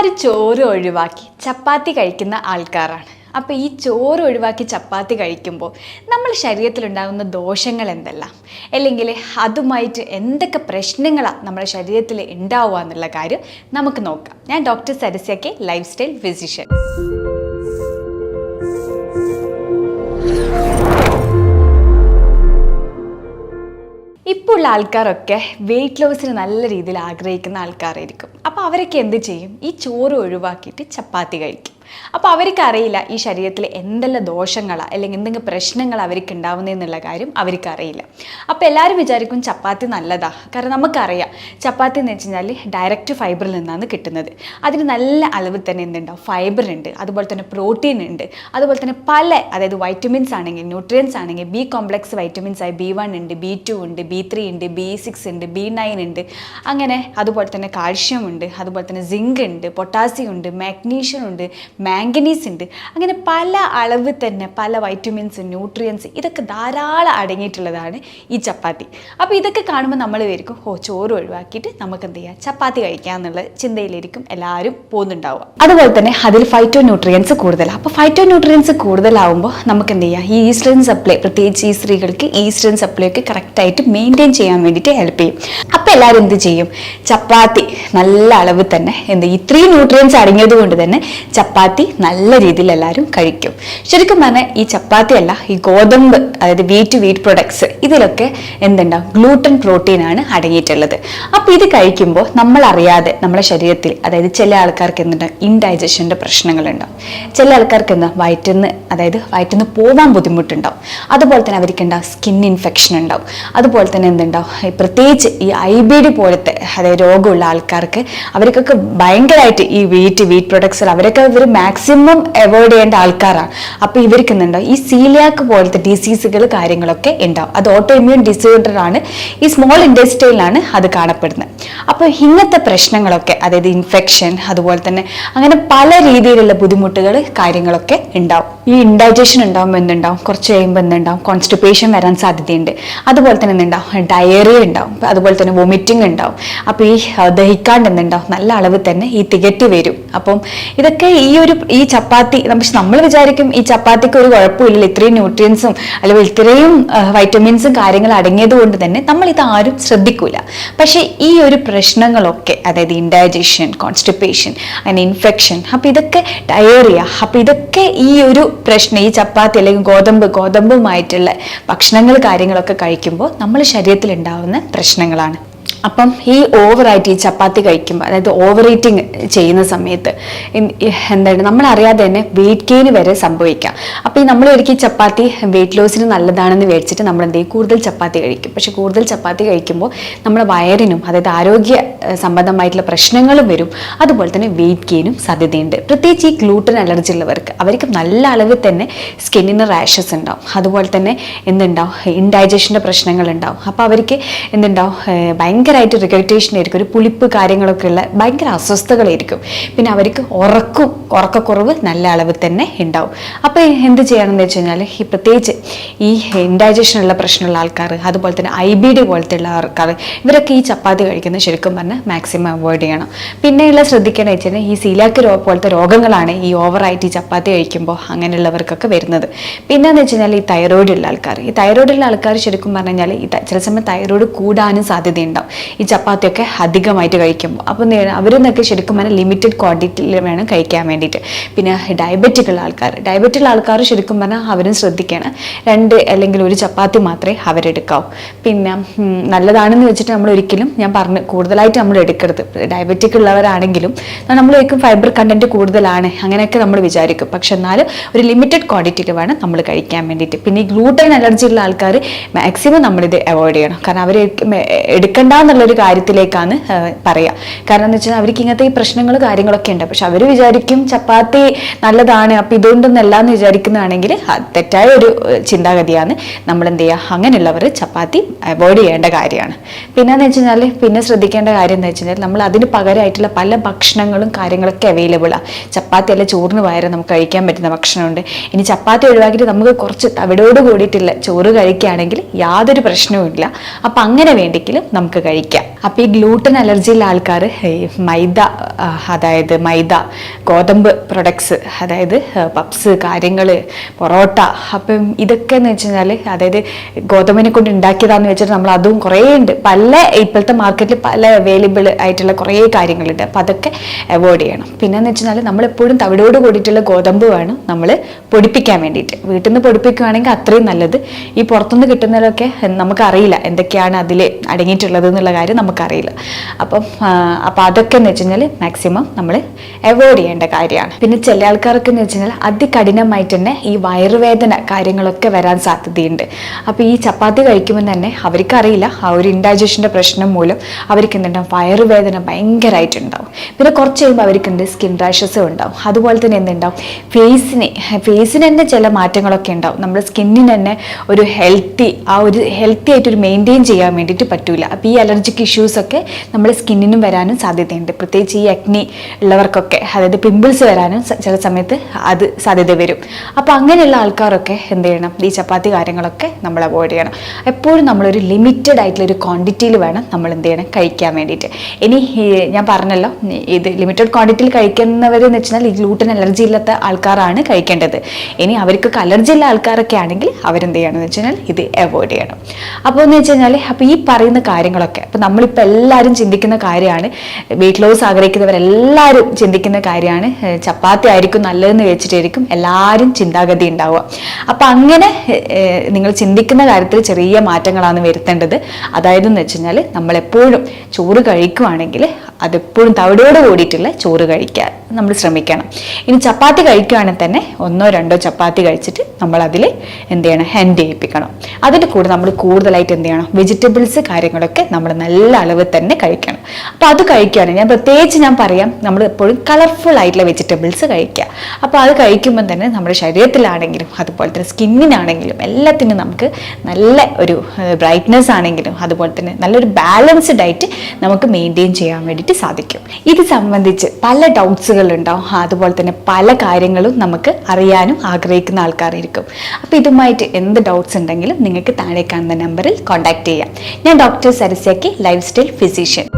എല്ലാവരും ചോറ് ഒഴിവാക്കി ചപ്പാത്തി കഴിക്കുന്ന ആൾക്കാരാണ്. അപ്പോൾ ഈ ചോറ് ഒഴിവാക്കി ചപ്പാത്തി കഴിക്കുമ്പോൾ നമ്മുടെ ശരീരത്തിലുണ്ടാകുന്ന ദോഷങ്ങൾ എന്തെല്ലാം, അല്ലെങ്കിൽ അതുമായിട്ട് എന്തൊക്കെ പ്രശ്നങ്ങളാണ് നമ്മുടെ ശരീരത്തിൽ ഉണ്ടാവുക എന്നുള്ള കാര്യം നമുക്ക് നോക്കാം. ഞാൻ doctor Sarasya K, life style physician. ഇപ്പോൾ ഉള്ള ആൾക്കാരൊക്കെ വെയിറ്റ് ലോസിന് നല്ല രീതിയിൽ ആഗ്രഹിക്കുന്ന ആൾക്കാരായിരിക്കും. അപ്പോൾ അവരൊക്കെ എന്ത് ചെയ്യും? ഈ ചോറ് ഒഴിവാക്കിയിട്ട് ചപ്പാത്തി കഴിക്കും. അപ്പോൾ അവർക്ക് അറിയില്ല ഈ ശരീരത്തിൽ എന്തെല്ലാം ദോഷങ്ങളാണ് അല്ലെങ്കിൽ എന്തെങ്കിലും പ്രശ്നങ്ങൾ അവർക്ക് ഉണ്ടാവുന്നതെന്നുള്ള കാര്യം അവർക്ക് അറിയില്ല. അപ്പോൾ എല്ലാവരും വിചാരിക്കും ചപ്പാത്തി നല്ലതാണ്. കാരണം നമുക്കറിയാം ചപ്പാത്തി എന്ന് വെച്ച് കഴിഞ്ഞാൽ ഡയറക്റ്റ് ഫൈബറിൽ നിന്നാണ് കിട്ടുന്നത്. അതിന് നല്ല അളവിൽ തന്നെ എന്തുണ്ടാവും? ഫൈബർ ഉണ്ട്, അതുപോലെ തന്നെ പ്രോട്ടീൻ ഉണ്ട്, അതുപോലെ തന്നെ പല അതായത് വൈറ്റമിൻസ് ആണെങ്കിൽ ന്യൂട്രിയൻസ് ആണെങ്കിൽ ബി കോംപ്ലക്സ് വൈറ്റമിൻസ് ആയി B1 ഉണ്ട്, B2 ഉണ്ട്, B3 ഉണ്ട്, B6 ഉണ്ട്, B9 ഉണ്ട്, അങ്ങനെ അതുപോലെ തന്നെ കാൽഷ്യം ഉണ്ട്, അതുപോലെ തന്നെ സിങ്ക് ഉണ്ട്, പൊട്ടാസ്യം ഉണ്ട്, മാഗ്നീഷ്യം ഉണ്ട്, മാംഗനീസ് ഉണ്ട്. അങ്ങനെ പല അളവ് തന്നെ പല വൈറ്റമിൻസ് ന്യൂട്രിയൻസ് ഇതൊക്കെ ധാരാളം അടങ്ങിയിട്ടുള്ളതാണ് ഈ ചപ്പാത്തി. അപ്പോൾ ഇതൊക്കെ കാണുമ്പോൾ നമ്മൾ വിചാരിക്കും ചോറ് ഒഴിവാക്കിയിട്ട് നമുക്ക് എന്ത് ചെയ്യാം, ചപ്പാത്തി കഴിക്കാം എന്നുള്ള ചിന്തയിലായിരിക്കും എല്ലാവരും പോകുന്നുണ്ടാവുക. അതുപോലെ തന്നെ അതിൽ ഫൈറ്റോ ന്യൂട്രിയൻസ് കൂടുതലാണ്. അപ്പോൾ ഫൈറ്റോ ന്യൂട്രിയൻസ് കൂടുതലാവുമ്പോൾ നമുക്ക് എന്ത് ചെയ്യാം, ഈ ഈസ്ട്രജൻ സപ്ലൈ, പ്രത്യേകിച്ച് ഈ സ്ത്രീകൾക്ക് ഈസ്ട്രജൻ സപ്ലൈ ഒക്കെ കറക്റ്റായിട്ട് മെയിൻറ്റെയിൻ ചെയ്യാൻ വേണ്ടിയിട്ട് ഹെൽപ്പ് ചെയ്യും. അപ്പോൾ എല്ലാവരും എന്ത് ചെയ്യും, ചപ്പാത്തി നല്ല അളവ് തന്നെ ഇത്രയും ന്യൂട്രിയൻസ് അടങ്ങിയത് കൊണ്ട് തന്നെ ചപ്പാത്തി നല്ല രീതിയിൽ എല്ലാവരും കഴിക്കും. ശരിക്കും പറഞ്ഞാൽ ഈ ചപ്പാത്തി അല്ല, ഈ ഗോതമ്പ് അതായത് വീറ്റ് പ്രൊഡക്ട്സ് ഇതിലൊക്കെ എന്തുണ്ടാവും, ഗ്ലൂട്ടൻ പ്രോട്ടീൻ ആണ് അടങ്ങിയിട്ടുള്ളത്. അപ്പോൾ ഇത് കഴിക്കുമ്പോൾ നമ്മൾ അറിയാതെ നമ്മുടെ ശരീരത്തിൽ അതായത് ചില ആൾക്കാർക്ക് എന്തുണ്ടാവും, ഇൻഡൈജഷൻ്റെ പ്രശ്നങ്ങളുണ്ടാവും. ചില ആൾക്കാർക്ക് വയറ്റിന്ന് പോകാൻ ബുദ്ധിമുട്ടുണ്ടാവും. അതുപോലെ തന്നെ അവർക്കുണ്ടാവും സ്കിൻ ഇൻഫെക്ഷൻ ഉണ്ടാവും. അതുപോലെ തന്നെ എന്തുണ്ടാവും, പ്രത്യേകിച്ച് ഈ IBD പോലത്തെ അതായത് രോഗമുള്ള ആൾക്കാർക്ക് അവർക്കൊക്കെ ഭയങ്കരമായിട്ട് ഈ വീറ്റ് പ്രൊഡക്ട്സ് അവരൊക്കെ മാക്സിമം അവോയ്ഡ് ചെയ്യേണ്ട ആൾക്കാരാണ്. അപ്പോൾ ഇവർക്ക് എന്തുണ്ടാവും, ഈ സീലിയാക്ക് പോലത്തെ ഡിസീസുകൾ കാര്യങ്ങളൊക്കെ ഉണ്ടാവും. അത് ഓട്ടോ ഇമ്മ്യൂൺ ഡിസോർഡർ ആണ്, ഈ സ്മോൾ ഇൻഡസ്ട്രിയിലാണ് അത് കാണപ്പെടുന്നത്. അപ്പോൾ ഇങ്ങനത്തെ പ്രശ്നങ്ങളൊക്കെ അതായത് ഇൻഫെക്ഷൻ അതുപോലെ തന്നെ അങ്ങനെ പല രീതിയിലുള്ള ബുദ്ധിമുട്ടുകൾ കാര്യങ്ങളൊക്കെ ഉണ്ടാവും. ഈ ഇൻഡൈജഷൻ ഉണ്ടാകുമ്പോൾ എന്തുണ്ടാവും, കുറച്ച് കഴിയുമ്പോൾ എന്തുണ്ടാവും, കോൺസ്റ്റിപ്പേഷൻ വരാൻ സാധ്യതയുണ്ട്. അതുപോലെ തന്നെ എന്തുണ്ടാവും, ഡയറിയ ഉണ്ടാവും, അതുപോലെ തന്നെ വൊമിറ്റിംഗ് ഉണ്ടാവും. അപ്പോൾ ഈ ദഹിക്കാണ്ട് എന്തുണ്ടാവും, നല്ല അളവ് തന്നെ ഈ തികട്ടി വരും. അപ്പം ഇതൊക്കെ ഈ ചപ്പാത്തി നമ്മൾ വിചാരിക്കും ഈ ചപ്പാത്തിക്ക് ഒരു കുഴപ്പമില്ല, ഇത്രയും ന്യൂട്രിയൻസും അല്ലെങ്കിൽ ഇത്രയും വൈറ്റമിൻസും കാര്യങ്ങൾ അടങ്ങിയത് കൊണ്ട് തന്നെ നമ്മൾ ഇത് ആരും ശ്രദ്ധിക്കൂല. പക്ഷേ ഈ ഒരു പ്രശ്നങ്ങളൊക്കെ അതായത് ഇൻഡൈജഷൻ, കോൺസ്റ്റിപ്പേഷൻ, അങ്ങനെ ഇൻഫെക്ഷൻ, അപ്പോൾ ഇതൊക്കെ ഡയറിയ, അപ്പോൾ ഇതൊക്കെ ഈ ഒരു പ്രശ്നം ഈ ചപ്പാത്തി അല്ലെങ്കിൽ ഗോതമ്പുമായിട്ടുള്ള ഭക്ഷണങ്ങൾ കാര്യങ്ങളൊക്കെ കഴിക്കുമ്പോൾ നമ്മൾ ശരീരത്തിൽ ഉണ്ടാവുന്ന പ്രശ്നങ്ങളാണ്. അപ്പം ഈ ഓവറായിട്ട് ഈ ചപ്പാത്തി കഴിക്കുമ്പോൾ അതായത് ഓവർ ഈറ്റിംഗ് ചെയ്യുന്ന സമയത്ത് നമ്മളറിയാതെ തന്നെ വെയിറ്റ് ഗെയിൻ വരെ സംഭവിക്കാം. അപ്പോൾ ഈ നമ്മൾ ഒരിക്കലും ചപ്പാത്തി വെയിറ്റ് ലോസിന് നല്ലതാണെന്ന് മേടിച്ചിട്ട് നമ്മൾ എന്ത് ചെയ്യും, കൂടുതൽ ചപ്പാത്തി കഴിക്കും. പക്ഷെ കൂടുതൽ ചപ്പാത്തി കഴിക്കുമ്പോൾ നമ്മുടെ വയറിനും അതായത് ആരോഗ്യ സംബന്ധമായിട്ടുള്ള പ്രശ്നങ്ങളും വരും. അതുപോലെ തന്നെ വെയിറ്റ് ഗെയിനും സാധ്യതയുണ്ട്. പ്രത്യേകിച്ച് ഈ ഗ്ലൂട്ടൻ അലർജി ഉള്ളവർക്ക് അവർക്ക് നല്ല അളവിൽ തന്നെ സ്കിന്നിന് റാഷസ് ഉണ്ടാവും. അതുപോലെ തന്നെ എന്തുണ്ടാവും, ഇൻഡൈജഷൻ്റെ പ്രശ്നങ്ങളുണ്ടാവും. അപ്പോൾ അവർക്ക് എന്തുണ്ടാവും, ഭയങ്കരമായിട്ട് റിഗ്രറ്റേഷൻ ആയിരിക്കും, ഒരു പുളിപ്പ് കാര്യങ്ങളൊക്കെ ഉള്ള ഭയങ്കര അസ്വസ്ഥകളായിരിക്കും. പിന്നെ അവർക്ക് ഉറക്കക്കുറവ് നല്ല അളവിൽ തന്നെ ഉണ്ടാവും. അപ്പോൾ എന്ത് ചെയ്യണമെന്ന് വെച്ച് കഴിഞ്ഞാൽ ഈ പ്രത്യേകിച്ച് ഈ ഇൻഡൈജഷനുള്ള പ്രശ്നമുള്ള ആൾക്കാർ അതുപോലെ തന്നെ IBD പോലത്തെ ഉള്ള ആൾക്കാർ ഇവരൊക്കെ ഈ ചപ്പാത്തി കഴിക്കുന്നത് ശരിക്കും പറഞ്ഞാൽ മാക്സിമം അവോയ്ഡ് ചെയ്യണം. പിന്നെയുള്ള ശ്രദ്ധിക്കേണ്ടത് വെച്ചാൽ ഈ സീലിയാക്ക് പോലത്തെ രോഗങ്ങളാണ് ഈ ഓവറായിട്ട് ഈ ചപ്പാത്തി കഴിക്കുമ്പോൾ അങ്ങനെയുള്ളവർക്കൊക്കെ വരുന്നത്. പിന്നെയെന്ന് വെച്ച് കഴിഞ്ഞാൽ ഈ തൈറോയിഡ് ഉള്ള ആൾക്കാർ ശരിക്കും പറഞ്ഞു കഴിഞ്ഞാൽ ചില സമയം തൈറോയിഡ് കൂടാനും സാധ്യതയുണ്ടാവും ഈ ചപ്പാത്തിയൊക്കെ അധികമായിട്ട് കഴിക്കുമ്പോൾ. അപ്പം അവരെന്നൊക്കെ ശരിക്കും പറഞ്ഞാൽ ലിമിറ്റഡ് ക്വാണ്ടിറ്റിയിൽ വേണം കഴിക്കാൻ വേണ്ടിയിട്ട്. പിന്നെ ഡയബറ്റിക് ഉള്ള ആൾക്കാർ ശരിക്കും പറഞ്ഞാൽ അവരും ശ്രദ്ധിക്കണം, 2 അല്ലെങ്കിൽ 1 ചപ്പാത്തി മാത്രമേ അവരെടുക്കാവൂ. പിന്നെ നല്ലതാണെന്ന് വെച്ചിട്ട് നമ്മൾ ഒരിക്കലും ഞാൻ പറഞ്ഞു കൂടുതലായിട്ട് നമ്മൾ എടുക്കരുത്. ഡയബറ്റിക് ഉള്ളവരാണെങ്കിലും നമ്മൾ ഒരിക്കലും ഫൈബർ കണ്ടന്റ് കൂടുതലാണ് അങ്ങനെയൊക്കെ നമ്മൾ വിചാരിക്കും. പക്ഷെ എന്നാലും ഒരു ലിമിറ്റഡ് ക്വാണ്ടിറ്റിയിൽ വേണം നമ്മൾ കഴിക്കാൻ വേണ്ടിയിട്ട്. പിന്നെ ഈ ഗ്ലൂട്ടൻ അലർജി ഉള്ള ആൾക്കാർ മാക്സിമം നമ്മളിത് അവോയ്ഡ് ചെയ്യണം. കാരണം അവർ എടുക്കേണ്ട എന്നുള്ളൊരു കാര്യത്തിലേക്കാണ് പറയുക. കാരണം എന്ന് വെച്ചാൽ അവർക്ക് ഇങ്ങനത്തെ ഈ പ്രശ്നങ്ങൾ കാര്യങ്ങളൊക്കെ ഉണ്ട്. പക്ഷെ അവർ വിചാരിക്കും ചപ്പാത്തി നല്ലതാണ്, അപ്പം ഇതുകൊണ്ടൊന്നല്ല എന്ന് വിചാരിക്കുന്നതാണെങ്കിൽ തെറ്റായ ഒരു ചിന്താഗതിയാണ്. നമ്മൾ എന്ത് ചെയ്യുക, അങ്ങനെയുള്ളവർ ചപ്പാത്തി അവോയ്ഡ് ചെയ്യേണ്ട കാര്യമാണ്. പിന്നെയെന്ന് വെച്ച് കഴിഞ്ഞാൽ പിന്നെ ശ്രദ്ധിക്കേണ്ട കാര്യം എന്ന് വെച്ച് കഴിഞ്ഞാൽ നമ്മൾ അതിന് പകരമായിട്ടുള്ള പല ഭക്ഷണങ്ങളും കാര്യങ്ങളൊക്കെ അവൈലബിളാണ്. ചപ്പാത്തി അല്ല ചോറിന് പകരം നമുക്ക് കഴിക്കാൻ പറ്റുന്ന ഭക്ഷണമുണ്ട്. ഇനി ചപ്പാത്തി ഒഴിവാക്കിയിട്ട് നമുക്ക് കുറച്ച് തവിടോട് കൂടിയിട്ടുള്ള ചോറ് കഴിക്കുകയാണെങ്കിൽ യാതൊരു പ്രശ്നവും ഇല്ല. അപ്പം അങ്ങനെ വേണ്ടെങ്കിലും നമുക്ക് കഴിക്കാം. അപ്പോൾ ഈ ഗ്ലൂട്ടൻ അലർജിയുള്ള ആൾക്കാർ മൈദ, അതായത് മൈദ, ഗോതമ്പ് പ്രൊഡക്ട്സ്, അതായത് പപ്സ് കാര്യങ്ങൾ, പൊറോട്ട, അപ്പം ഇതൊക്കെ എന്ന് വെച്ച് കഴിഞ്ഞാൽ അതായത് ഗോതമ്പിനെ കൊണ്ട് ഉണ്ടാക്കിയതാന്ന് വെച്ചിട്ട് നമ്മൾ അതും കുറേ ഉണ്ട്, പല ഇപ്പോഴത്തെ മാർക്കറ്റിൽ പല അവൈലബിൾ ആയിട്ടുള്ള കുറേ കാര്യങ്ങളുണ്ട്. അപ്പം അതൊക്കെ അവോയ്ഡ് ചെയ്യണം. പിന്നെന്ന് വെച്ചാൽ നമ്മളെപ്പോഴും തവിടോട് കൂടിയിട്ടുള്ള ഗോതമ്പ് വേണം നമ്മൾ പൊടിപ്പിക്കാൻ വേണ്ടിയിട്ട്. വീട്ടിൽ നിന്ന് പൊടിപ്പിക്കുകയാണെങ്കിൽ അത്രയും നല്ലത്. ഈ പുറത്തുനിന്ന് കിട്ടുന്നതൊക്കെ നമുക്കറിയില്ല എന്തൊക്കെയാണ് അതിൽ അടങ്ങിയിട്ടുള്ളത് എന്നുള്ള കാര്യം നമുക്കറിയില്ല. അപ്പം അതൊക്കെ എന്ന് വെച്ച് കഴിഞ്ഞാൽ മാക്സിമം നമ്മൾ അവോയ്ഡ് ചെയ്യേണ്ട കാര്യമാണ്. പിന്നെ ചില ആൾക്കാർക്ക് എന്ന് വെച്ച് കഴിഞ്ഞാൽ അതികഠിനമായിട്ട് തന്നെ ഈ വയറുവേദന കാര്യങ്ങളൊക്കെ വരാൻ സാധ്യതയുണ്ട്. അപ്പോൾ ഈ ചപ്പാത്തി കഴിക്കുമ്പോൾ തന്നെ അവർക്കറിയില്ല, ആ ഒരു ഇൻഡൈജഷൻ്റെ പ്രശ്നം മൂലം അവർക്ക് എന്തുണ്ടാവും, വയറുവേദന ഭയങ്കരമായിട്ടുണ്ടാവും. പിന്നെ കുറച്ച് കഴിയുമ്പോൾ അവർക്ക് സ്കിൻ റാഷസും ഉണ്ടാവും. അതുപോലെ തന്നെ എന്തുണ്ടാവും, ഫേസിന് തന്നെ ചില മാറ്റങ്ങളൊക്കെ ഉണ്ടാവും. നമ്മുടെ സ്കിന്നിന് തന്നെ ഒരു ഹെൽത്തി ആയിട്ടൊരു മെയിൻറ്റെയിൻ ചെയ്യാൻ വേണ്ടിയിട്ട് പറ്റൂല. അപ്പോൾ ഈ അലർജിക് ഇഷ്യൂസൊക്കെ നമ്മുടെ സ്കിന്നിനും വരാനും സാധ്യതയുണ്ട്. പ്രത്യേകിച്ച് ഈ അക്നി ഉള്ളവർക്കൊക്കെ, അതായത് പിമ്പിൾസ് വരാനും ചില സമയത്ത് അത് സാധ്യത വരും. അപ്പോൾ അങ്ങനെയുള്ള ആൾക്കാരൊക്കെ എന്ത് ചെയ്യണം, ഈ ചപ്പാത്തി കാര്യങ്ങളൊക്കെ നമ്മൾ അവോയ്ഡ് ചെയ്യണം. എപ്പോഴും നമ്മളൊരു ലിമിറ്റഡ് ആയിട്ടുള്ളൊരു ക്വാണ്ടിറ്റിയിൽ വേണം നമ്മൾ എന്ത് ചെയ്യണം, കഴിക്കാൻ വേണ്ടിയിട്ട്. ഇനി ഞാൻ പറഞ്ഞല്ലോ, ഇത് ലിമിറ്റഡ് ക്വാണ്ടിറ്റിയിൽ കഴിക്കുന്നവരെന്ന് വെച്ചാൽ ഈ ഗ്ലൂട്ടൻ അലർജി ഇല്ലാത്ത ആൾക്കാരാണ് കഴിക്കേണ്ടത്. ഇനി അവർക്കൊക്കെ അലർജി ഉള്ള ആൾക്കാരൊക്കെ ആണെങ്കിൽ അവരെന്ത് ചെയ്യണമെന്ന് വെച്ച് കഴിഞ്ഞാൽ ഇത് അവോയ്ഡ് ചെയ്യണം. അപ്പോൾ എന്ന് വെച്ച് കഴിഞ്ഞാൽ അപ്പോൾ ഈ പറയുന്ന കാര്യങ്ങളൊക്കെ അപ്പോൾ നമ്മളിപ്പോൾ എല്ലാവരും ചിന്തിക്കുന്ന കാര്യമാണ്, വെയിറ്റ് ലോസ് ആഗ്രഹിക്കുന്നവരെല്ലാവരും ചിന്തിക്കുന്ന കാര്യമാണ് ചപ്പാത്തി ആയിരിക്കും നല്ലതെന്ന് വെച്ചിട്ടായിരിക്കും എല്ലാവരും ചിന്താഗതി ഉണ്ടാവുക. അപ്പം അങ്ങനെ നിങ്ങൾ ചിന്തിക്കുന്ന കാര്യത്തിൽ ചെറിയ മാറ്റങ്ങളാണ് വരുത്തേണ്ടത്. അതായത് എന്ന് വെച്ച് കഴിഞ്ഞാൽ നമ്മളെപ്പോഴും ചോറ് കഴിക്കുകയാണെങ്കിൽ അതെപ്പോഴും തവിടോട് കൂടിയിട്ടുള്ള ചോറ് കഴിക്കാൻ നമ്മൾ ശ്രമിക്കണം. ഇനി ചപ്പാത്തി കഴിക്കുകയാണെങ്കിൽ തന്നെ 1-2 ചപ്പാത്തി കഴിച്ചിട്ട് നമ്മളതിൽ എന്ത് ചെയ്യണം, ഹെൻഡ് ചെയ്യിപ്പിക്കണം. അതിൻ്റെ കൂടെ നമ്മൾ കൂടുതലായിട്ട് എന്ത് ചെയ്യണം, വെജിറ്റബിൾസ് കാര്യങ്ങളൊക്കെ നമ്മൾ നല്ല അളവ് തന്നെ കഴിക്കണം. അപ്പോൾ അത് കഴിക്കുകയാണെങ്കിൽ ഞാൻ പറയാം, നമ്മൾ എപ്പോഴും കളർഫുൾ ആയിട്ടുള്ള വെജിറ്റബിൾസ് കഴിക്കുക. അപ്പോൾ അത് കഴിക്കുമ്പോൾ തന്നെ നമ്മുടെ ശരീരത്തിലാണെങ്കിലും അതുപോലെ തന്നെ സ്കിന്നിനാണെങ്കിലും എല്ലാത്തിനും നമുക്ക് നല്ല ഒരു ബ്രൈറ്റ്നെസ് ആണെങ്കിലും അതുപോലെ തന്നെ നല്ലൊരു ബാലൻസ്ഡ് ആയിട്ട് നമുക്ക് മെയിൻറ്റെയിൻ ചെയ്യാൻ വേണ്ടിയിട്ട് സാധിക്കും. ഇത് സംബന്ധിച്ച് പല ഡൗട്ട്സുകൾ ഉണ്ടാവും. അതുപോലെ തന്നെ പല കാര്യങ്ങളും നമുക്ക് അറിയാനും ആഗ്രഹിക്കുന്ന ആൾക്കാരായിരിക്കും. അപ്പോൾ ഇതുമായിട്ട് എന്ത് ഡൗട്ട്സ് ഉണ്ടെങ്കിലും നിങ്ങൾക്ക് താഴെ കാണുന്ന നമ്പറിൽ കോൺടാക്ട് ചെയ്യാം. ഞാൻ ഡോക്ടർ സരസ്യയ്ക്ക് ലൈഫ് സ്റ്റൈൽ ഫിസിഷ്യൻ.